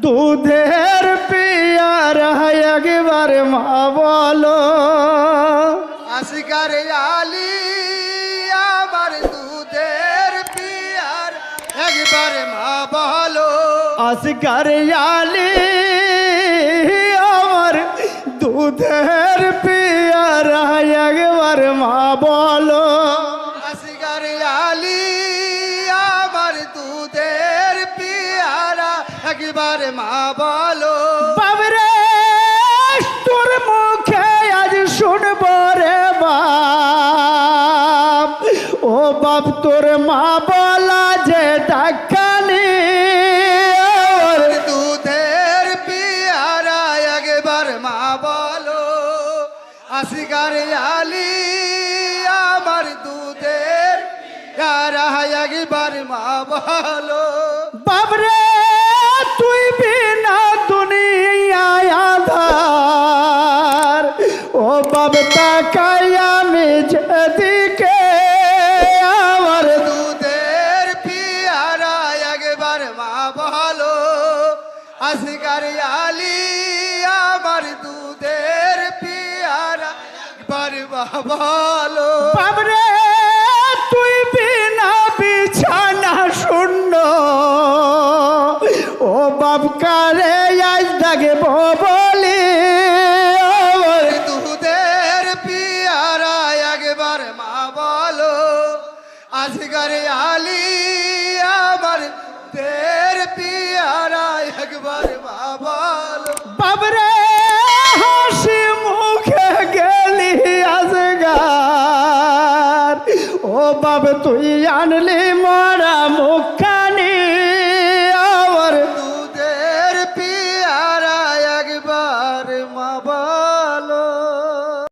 দুধের পিয়ারা একবার মা বলো আসিকার আলী আমার দুধের পিয়ার একবার মা বলো আসগার আলী আমার দুধের পিয়ারা একবার মা বলো আসিকার আলী আমার দুধের পিয়ারা একবার মা বলো বাবরে তোর মুখে আজ শুনবো রে বাপ ও বাপ তোর মা বলা যে ডাকানি দুধের পিয়ারা একবার মা বলো আসিকার আলী আমার দুধের পিয়ারা একবার মা বলো বাবরে তুই বিনা দুনিয়ায় আধার ও বাব তাকাই আমি যেদিকে আমার দুধের পিয়ারা একবার মা বলো আসিকার আলী আমার দুধের পিয়ারা একবার মা বলো বাবরে তুই বিনা বিছানা শূন্য ও বাপ কারে আজ ডাকবো বলি আমার দুধের পিয়ারা একবার মা বলো আসিকার আলী আমার দুধের পিয়ারা একবার মা বলো বাবরে হাসি মুখে গেলি আজগার ও বাব তুই আনলি মরা মুখানি আমার দুধের পিয়ারা একবার মা বলো